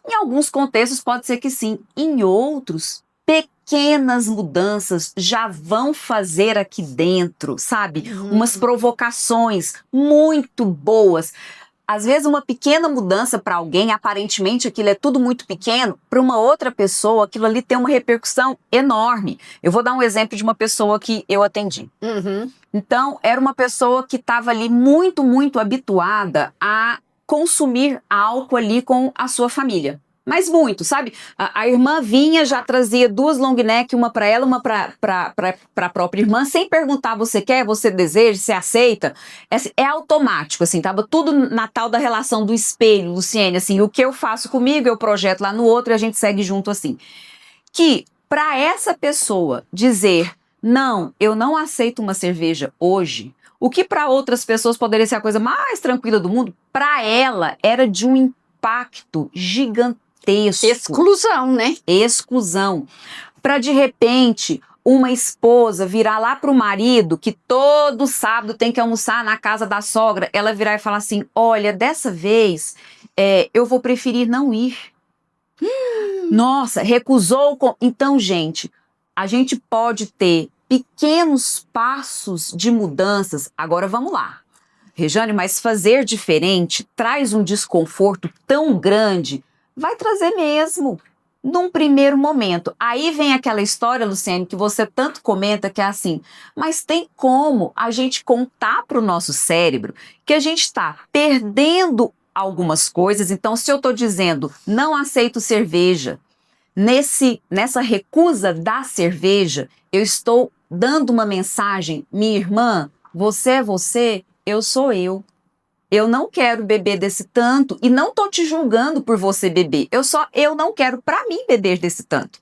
Em alguns contextos pode ser que sim, em outros, pequenas mudanças já vão fazer aqui dentro, sabe? Umas provocações muito boas. Às vezes uma pequena mudança para alguém, aparentemente aquilo é tudo muito pequeno, para uma outra pessoa aquilo ali tem uma repercussão enorme. Eu vou dar um exemplo de uma pessoa que eu atendi. Então, era uma pessoa que estava ali muito, muito habituada a consumir álcool ali com a sua família. Mas muito, sabe? A irmã vinha, já trazia 2 long neck, uma para ela, uma para a própria irmã, sem perguntar, você quer, você deseja, você aceita? É automático, assim, tava tudo na tal da relação do espelho, Luciene, assim, o que eu faço comigo, eu projeto lá no outro e a gente segue junto assim. Que, para essa pessoa dizer, não, eu não aceito uma cerveja hoje, o que para outras pessoas poderia ser a coisa mais tranquila do mundo, para ela era de um impacto gigantesco. Exclusão, né? Exclusão. Para de repente uma esposa virar lá pro marido que todo sábado tem que almoçar na casa da sogra, ela virar e falar assim, olha, dessa vez eu vou preferir não ir. Nossa, recusou. Então, gente, a gente pode ter pequenos passos de mudanças. Agora vamos lá. Rejane, mas fazer diferente traz um desconforto tão grande? Vai trazer mesmo, num primeiro momento. Aí vem aquela história, Luciane, que você tanto comenta, que é assim, mas tem como a gente contar para o nosso cérebro que a gente está perdendo algumas coisas. Então, se eu estou dizendo, não aceito cerveja, nessa recusa da cerveja, eu estou dando uma mensagem, minha irmã, você é você, eu sou eu. Eu não quero beber desse tanto e não tô te julgando por você beber. Eu não quero para mim beber desse tanto.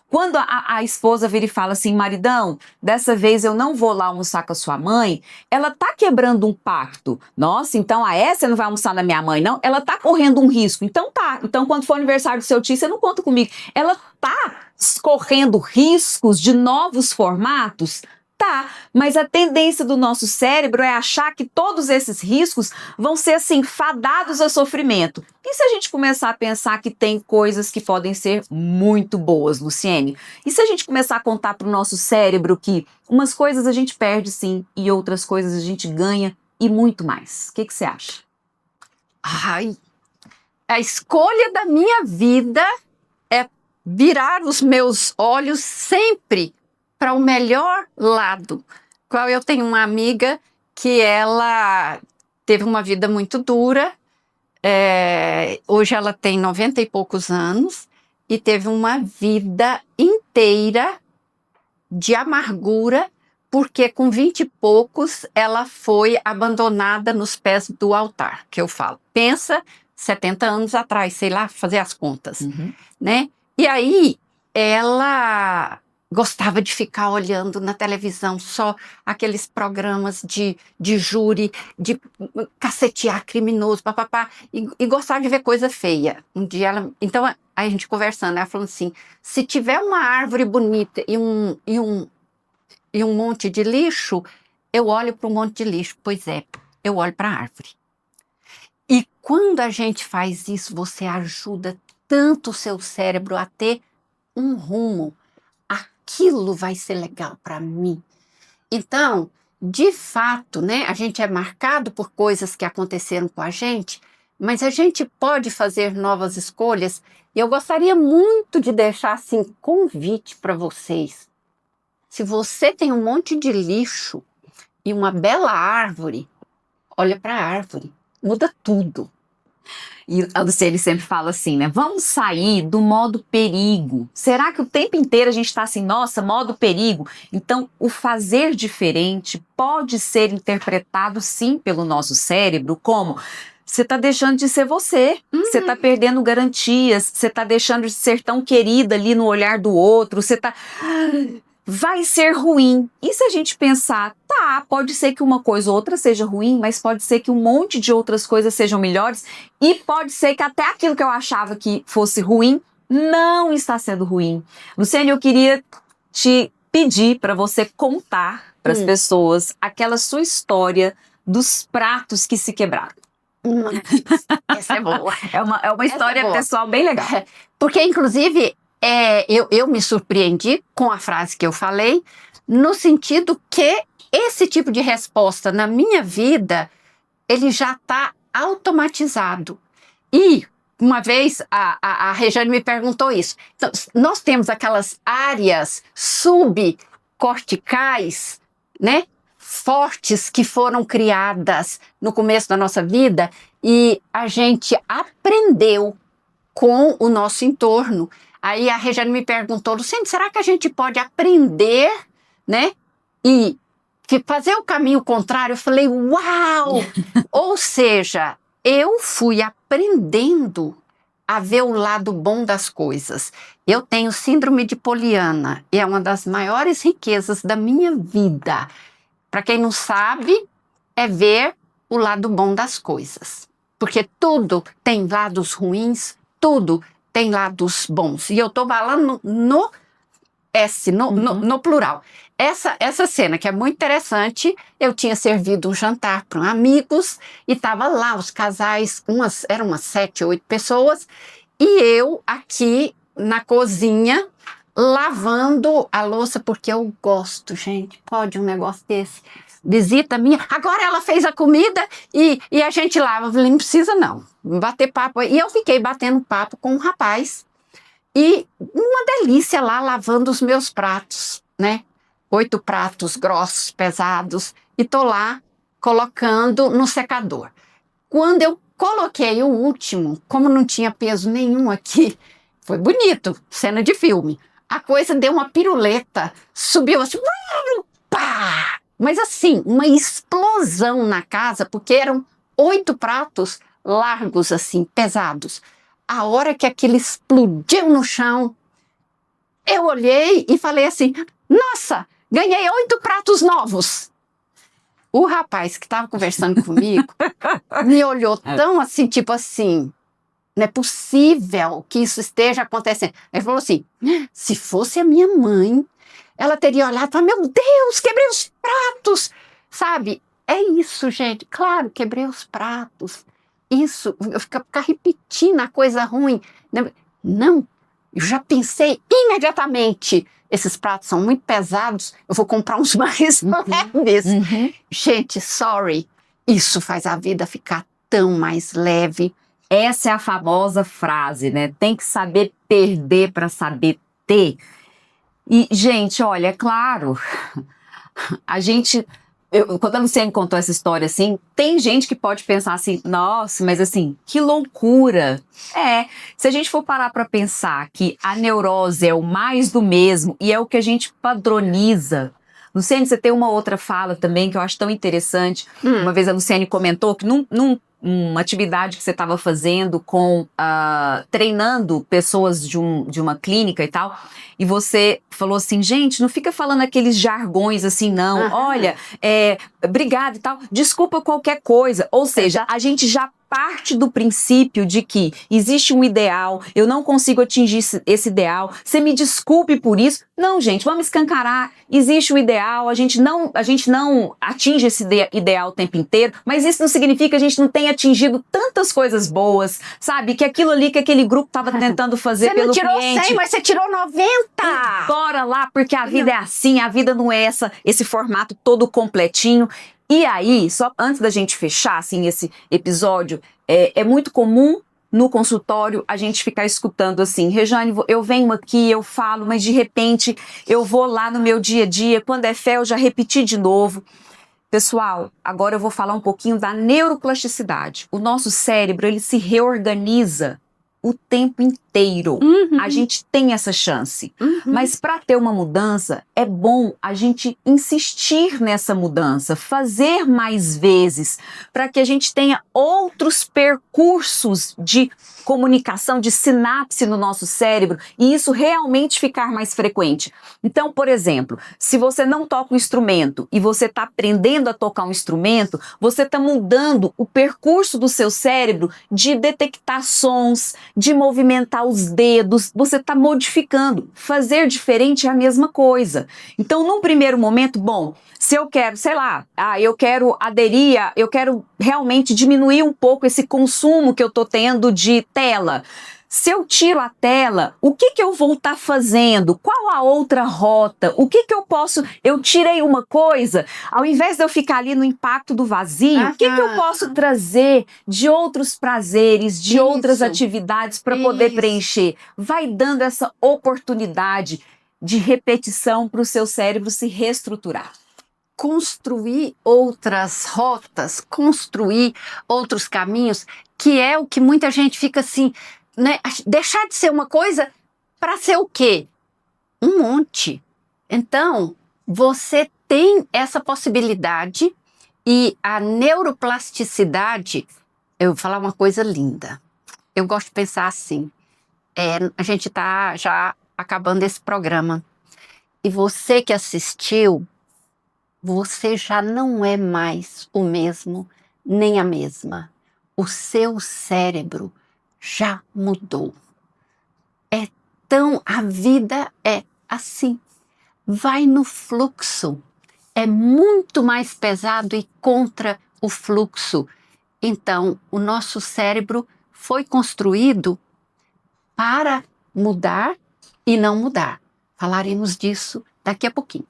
Quando a esposa vira e fala assim, maridão, dessa vez eu não vou lá almoçar com a sua mãe, ela tá quebrando um pacto. Nossa, então você não vai almoçar na minha mãe, não? Ela tá correndo um risco. Então tá. Então quando for aniversário do seu tio, você não conta comigo. Ela tá correndo riscos de novos formatos? Tá, mas a tendência do nosso cérebro é achar que todos esses riscos vão ser assim, fadados a sofrimento. E se a gente começar a pensar que tem coisas que podem ser muito boas, Luciene? E se a gente começar a contar para o nosso cérebro que umas coisas a gente perde sim e outras coisas a gente ganha e muito mais? O que você acha? Ai, a escolha da minha vida é virar os meus olhos sempre para o melhor lado. Qual eu tenho uma amiga que ela teve uma vida muito dura, hoje ela tem 90 e poucos anos e teve uma vida inteira de amargura, porque com 20 e poucos ela foi abandonada nos pés do altar, que eu falo. Pensa 70 anos atrás, sei lá, fazer as contas, né? E aí ela gostava de ficar olhando na televisão só aqueles programas de júri, de cacetear criminoso, papapá, e gostava de ver coisa feia. Um dia então a gente conversando, ela falou assim, se tiver uma árvore bonita e um monte de lixo, eu olho para um monte de lixo. Pois é, eu olho para a árvore. E quando a gente faz isso, você ajuda tanto o seu cérebro a ter um rumo. Aquilo vai ser legal para mim. Então, de fato, né, a gente é marcado por coisas que aconteceram com a gente, mas a gente pode fazer novas escolhas. E eu gostaria muito de deixar assim convite para vocês. Se você tem um monte de lixo e uma bela árvore, olha para a árvore, muda tudo. E a Luciene sempre fala assim, né? Vamos sair do modo perigo. Será que o tempo inteiro a gente está assim, nossa, modo perigo? Então, o fazer diferente pode ser interpretado, sim, pelo nosso cérebro como você está deixando de ser você, você está perdendo garantias, você está deixando de ser tão querida ali no olhar do outro, você está... Vai ser ruim. E se a gente pensar, tá, pode ser que uma coisa ou outra seja ruim, mas pode ser que um monte de outras coisas sejam melhores e pode ser que até aquilo que eu achava que fosse ruim não está sendo ruim. Luciene, eu queria te pedir para você contar para as pessoas aquela sua história dos pratos que se quebraram. Essa é boa. É uma história pessoal bem legal. Porque, inclusive, eu me surpreendi com a frase que eu falei, no sentido que esse tipo de resposta na minha vida, ele já está automatizado. E uma vez a Rejane me perguntou isso. Então, nós temos aquelas áreas subcorticais, né, fortes que foram criadas no começo da nossa vida e a gente aprendeu com o nosso entorno. Aí a Rejane me perguntou, Luciene, será que a gente pode aprender, né, e fazer o caminho contrário? Eu falei, uau! Ou seja, eu fui aprendendo a ver o lado bom das coisas. Eu tenho síndrome de Poliana e é uma das maiores riquezas da minha vida. Para quem não sabe, é ver o lado bom das coisas. Porque tudo tem lados ruins, tudo tem lados bons. E eu estou falando no plural. Essa cena, que é muito interessante, eu tinha servido um jantar para amigos e estava lá os casais, eram umas 7, 8 pessoas, E eu aqui na cozinha, lavando a louça, porque eu gosto, gente. Pode um negócio desse? Visita minha. Agora ela fez a comida e a gente lava. Eu falei, não precisa não. Bater papo. E eu fiquei batendo papo com um rapaz. E uma delícia lá, lavando os meus pratos, né? 8 pratos grossos, pesados. E tô lá colocando no secador. Quando eu coloquei o último, como não tinha peso nenhum aqui, foi bonito, cena de filme. A coisa deu uma piruleta, subiu assim, pá! Mas assim, uma explosão na casa, porque eram 8 pratos largos assim, pesados. A hora que aquilo explodiu no chão, eu olhei e falei assim, nossa, ganhei 8 pratos novos. O rapaz que estava conversando comigo me olhou tão assim, tipo assim, não é possível que isso esteja acontecendo. Ele falou assim, se fosse a minha mãe, ela teria olhado e falado, meu Deus, quebrei os pratos, sabe? É isso, gente. Claro, quebrei os pratos. Isso, eu ficar repetindo a coisa ruim. Não, eu já pensei imediatamente, esses pratos são muito pesados, eu vou comprar uns mais leves. Gente, sorry, isso faz a vida ficar tão mais leve. Essa é a famosa frase, né? Tem que saber perder para saber ter. E, gente, olha, é claro, a gente... quando a Luciane contou essa história assim, tem gente que pode pensar assim, nossa, mas assim, que loucura. Se a gente for parar para pensar que a neurose é o mais do mesmo e é o que a gente padroniza. Luciane, você tem uma outra fala também que eu acho tão interessante. Uma vez a Luciane comentou que uma atividade que você estava fazendo treinando pessoas de uma clínica e tal, e você falou assim, gente, não fica falando aqueles jargões assim, não, olha, obrigada e tal, desculpa qualquer coisa, ou seja, a gente já parte do princípio de que existe um ideal, eu não consigo atingir esse ideal, você me desculpe por isso. Não, gente, vamos escancarar, existe o ideal, a gente não atinge esse ideal o tempo inteiro, mas isso não significa que a gente não tenha atingido tantas coisas boas, sabe? Que aquilo ali que aquele grupo estava tentando fazer pelo cliente. Você não tirou 100, mas você tirou 90! E bora lá, porque a vida é assim, a vida não é esse formato todo completinho. E aí, só antes da gente fechar assim, esse episódio, é muito comum no consultório a gente ficar escutando assim, Rejane, eu venho aqui, eu falo, mas de repente eu vou lá no meu dia a dia, quando é fé eu já repeti de novo. Pessoal, agora eu vou falar um pouquinho da neuroplasticidade. O nosso cérebro, ele se reorganiza o tempo inteiro. A gente tem essa chance. Mas para ter uma mudança, é bom a gente insistir nessa mudança, fazer mais vezes, para que a gente tenha outros percursos de comunicação, de sinapse no nosso cérebro, e isso realmente ficar mais frequente. Então, por exemplo, se você não toca um instrumento e você está aprendendo a tocar um instrumento, você está mudando o percurso do seu cérebro de detectar sons, de movimentar os dedos, você está modificando. Fazer diferente é a mesma coisa. Então, num primeiro momento, bom, se eu quero, sei lá, eu quero aderir, eu quero realmente diminuir um pouco esse consumo que eu estou tendo de tela. Se eu tiro a tela, o que eu vou estar fazendo? Qual a outra rota? O que eu posso... Eu tirei uma coisa, ao invés de eu ficar ali no impacto do vazio, o que eu posso trazer de outros prazeres, de outras atividades para poder preencher? Vai dando essa oportunidade de repetição para o seu cérebro se reestruturar. Construir outras rotas, construir outros caminhos, que é o que muita gente fica assim... Né? Deixar de ser uma coisa para ser o quê? Um monte. Então, você tem essa possibilidade e a neuroplasticidade, eu vou falar uma coisa linda. Eu gosto de pensar assim, a gente está já acabando esse programa e você que assistiu, você já não é mais o mesmo, nem a mesma. O seu cérebro já mudou. A vida é assim. Vai no fluxo. É muito mais pesado e contra o fluxo. Então, o nosso cérebro foi construído para mudar e não mudar. Falaremos disso daqui a pouquinho.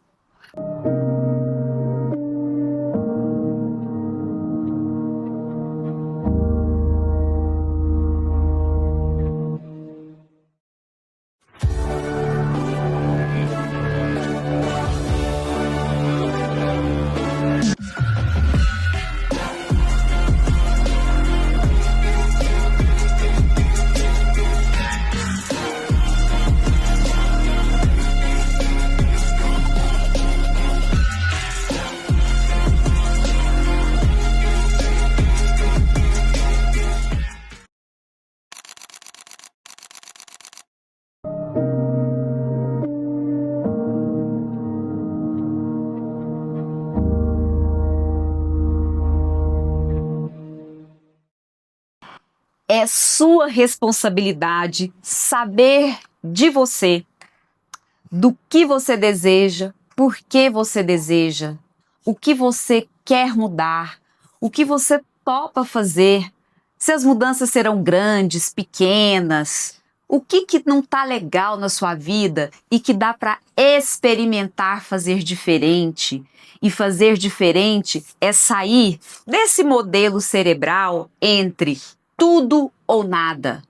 É sua responsabilidade saber de você, do que você deseja, por que você deseja, o que você quer mudar, o que você topa fazer, se as mudanças serão grandes, pequenas, o que não está legal na sua vida e que dá para experimentar fazer diferente. E fazer diferente é sair desse modelo cerebral entre tudo ou nada.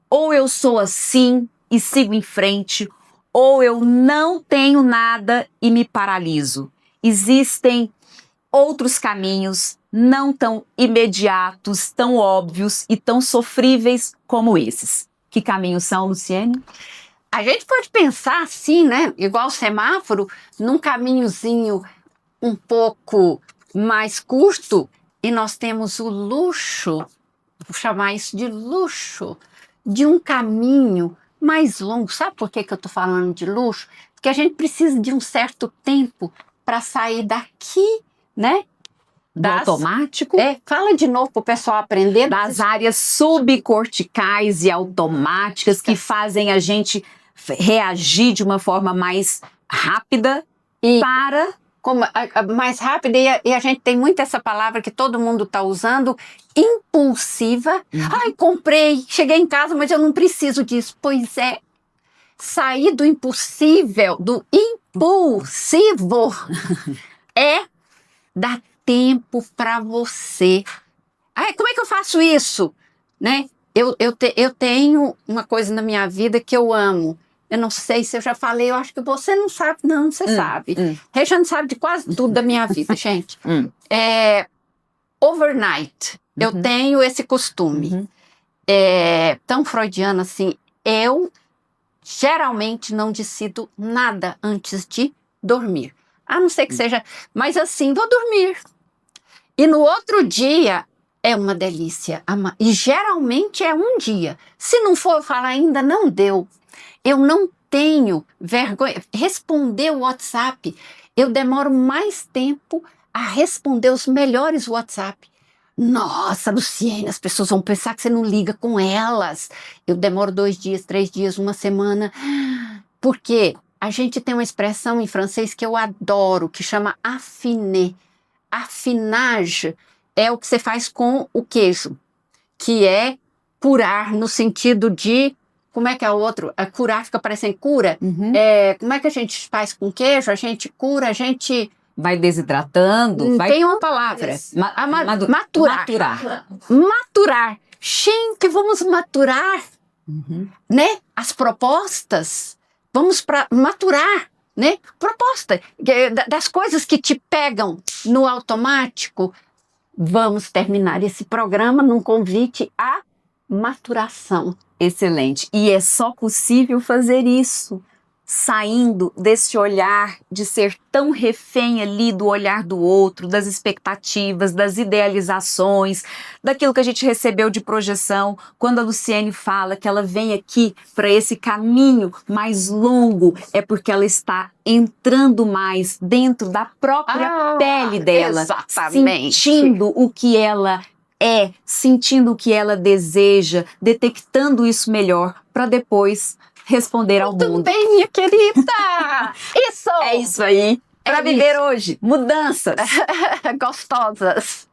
Ou eu sou assim e sigo em frente, ou eu não tenho nada e me paraliso. Existem outros caminhos não tão imediatos, tão óbvios e tão sofríveis como esses. Que caminhos são, Luciene? A gente pode pensar assim, né? Igual o semáforo, num caminhozinho um pouco mais curto, e nós temos o luxo, vou chamar isso de luxo, de um caminho mais longo. Sabe por que eu estou falando de luxo? Porque a gente precisa de um certo tempo para sair daqui, né? Do automático? Fala de novo para o pessoal aprender. Das áreas subcorticais e automáticas que fazem a gente reagir de uma forma mais rápida e para... mais rápida, e a gente tem muito essa palavra que todo mundo está usando, impulsiva. Ai, comprei, cheguei em casa, mas eu não preciso disso. Pois é, sair do impossível, do impulsivo, é dar tempo para você. Ai, como é que eu faço isso? Né? Eu tenho uma coisa na minha vida que eu amo. Eu não sei se eu já falei, eu acho que você não sabe, não, você sabe. Regiane sabe de quase tudo da minha vida, gente. Overnight, eu tenho esse costume. Tão freudiano assim, eu geralmente não decido nada antes de dormir. A não ser que seja, mas assim, vou dormir. E no outro dia é uma delícia. E geralmente é um dia. Se não for, eu falo, ainda não deu. Eu não tenho vergonha. Responder o WhatsApp, eu demoro mais tempo a responder os melhores WhatsApp. Nossa, Luciene, as pessoas vão pensar que você não liga com elas. Eu demoro 2 dias, 3 dias, uma semana. Por quê? A gente tem uma expressão em francês que eu adoro, que chama affiner. Affinage é o que você faz com o queijo, que é curar no sentido de... Como é que é o outro? Curar fica parecendo cura. Como é que a gente faz com queijo? A gente cura, a gente... Vai desidratando. Tem uma palavra. Maturar. Maturar. Gente, vamos maturar, né? As propostas. Vamos maturar, né? Proposta. Das coisas que te pegam no automático. Vamos terminar esse programa num convite à maturação. Excelente. E é só possível fazer isso saindo desse olhar de ser tão refém ali do olhar do outro, das expectativas, das idealizações, daquilo que a gente recebeu de projeção. Quando a Luciene fala que ela vem aqui para esse caminho mais longo, é porque ela está entrando mais dentro da própria pele dela, exatamente. Sentindo o que ela é, sentindo o que ela deseja, detectando isso melhor para depois responder ao mundo. Tudo bem, minha querida! Isso! É isso aí. Para viver hoje, mudanças gostosas.